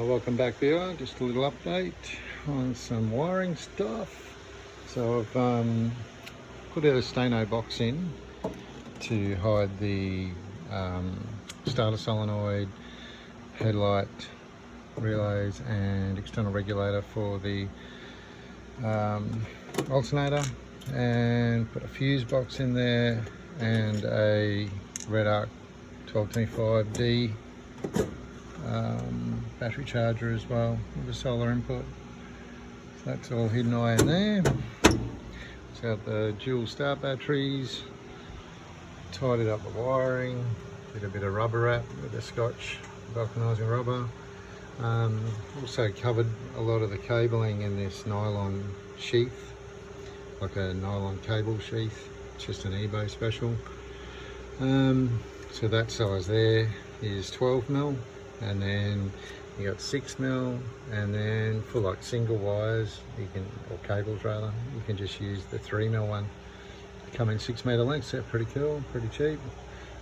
Welcome back, viewer. Just a little update on some wiring stuff. So I've put a Steno box in to hide the starter solenoid, headlight relays and external regulator for the alternator, and put a fuse box in there and a Red Arc 1225D battery charger as well with a solar input. So that's all hidden away in there. It's got the dual start batteries, tidied up the wiring, did a bit of rubber wrap with a Scotch vulcanizing rubber. Also covered a lot of the cabling in this nylon sheath, like a nylon cable sheath. It's just an eBay special. So that size there is 12mm, and then you got 6mm, and then for like single wires, you can, or cables rather, you can just use the 3mm one. They come in 6 meter lengths. They're pretty cool, pretty cheap,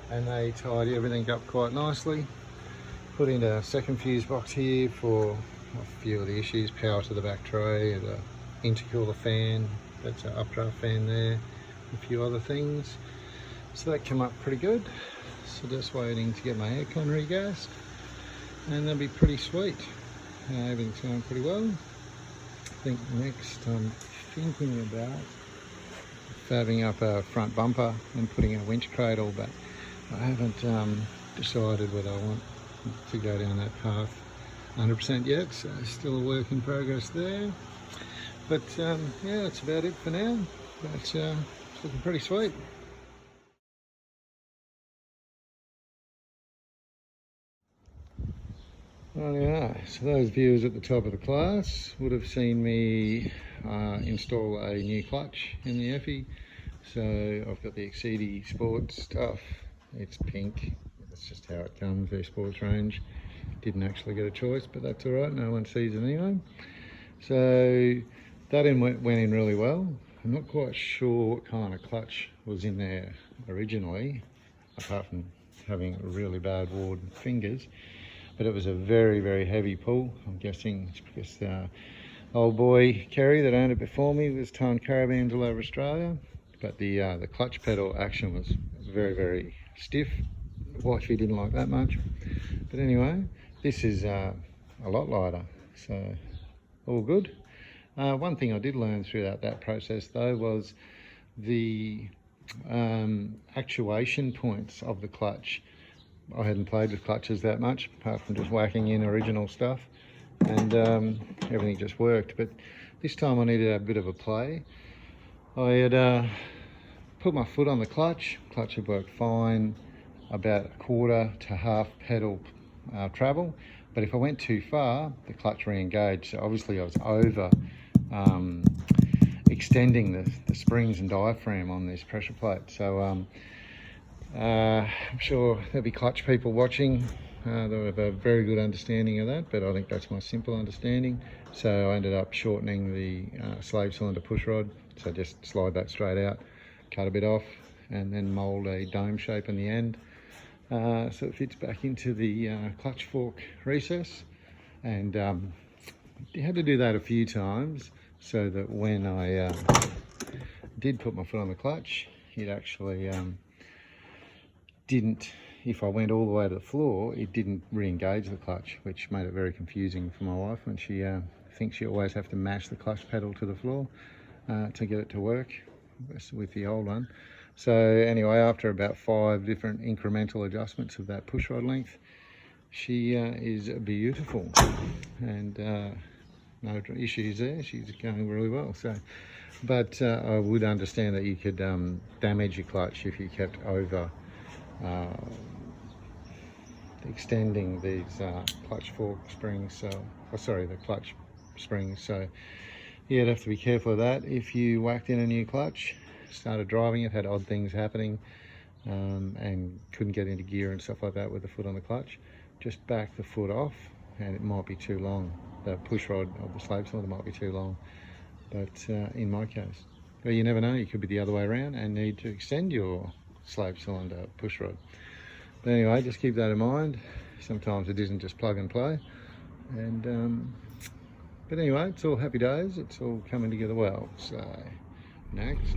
and they tidy everything up quite nicely. Put in a second fuse box here for a few of the issues, power to the back tray, the intercooler fan, that's an updraft fan there, a few other things. So that came up pretty good. So just waiting to get my aircon regassed, and that'll be pretty sweet. Everything's going pretty well. I think next I'm thinking about fabbing up a front bumper and putting a winch cradle, but I haven't decided whether I want to go down that path 100% yet, so still a work in progress there. But yeah, that's about it for now. It's looking pretty sweet. Right, so those viewers at the top of the class would have seen me install a new clutch in the Effie. So I've got the Exceedy Sports stuff. It's pink. That's just how it comes, their sports range. Didn't actually get a choice, but that's all right. No one sees it anyway. So that went in really well. I'm not quite sure what kind of clutch was in there originally, apart from having really bad worn fingers. But it was a very, very heavy pull. I'm guessing it's because old boy Kerry that owned it before me was towing caravans all over Australia. But the clutch pedal action was very, very stiff. Wifey didn't like that much. But anyway, this is a lot lighter, so all good. One thing I did learn throughout that process though was the actuation points of the clutch. I hadn't played with clutches that much, apart from just whacking in original stuff, and everything just worked. But this time I needed a bit of a play. I had put my foot on the clutch. Clutch had worked fine, about a quarter to half pedal travel. But if I went too far, the clutch re-engaged. So obviously I was over extending the springs and diaphragm on this pressure plate. So I'm sure there'll be clutch people watching. They'll have a very good understanding of that, but I think that's my simple understanding. So I ended up shortening the slave cylinder push rod. So just slide that straight out, cut a bit off, and then mould a dome shape in the end. So it fits back into the clutch fork recess. And you had to do that a few times so that when I did put my foot on the clutch, it actually didn't, if I went all the way to the floor, it didn't re-engage the clutch, which made it very confusing for my wife when she thinks you always have to mash the clutch pedal to the floor to get it to work with the old one. So anyway, after about 5 different incremental adjustments of that push rod length, she is beautiful, and no issues there. She's going really well. So, but I would understand that you could damage your clutch if you kept over extending these clutch fork springs, so the clutch springs. So you'd have to be careful of that. If you whacked in a new clutch, started driving it, had odd things happening, and couldn't get into gear and stuff like that with the foot on the clutch, just back the foot off, and it might be too long. The push rod of the slave cylinder might be too long, but in my case, well, you never know, you could be the other way around and need to extend your slave cylinder push rod. But anyway, just keep that in mind. Sometimes it isn't just plug and play, And but anyway, it's all happy days. It's all coming together well. So next.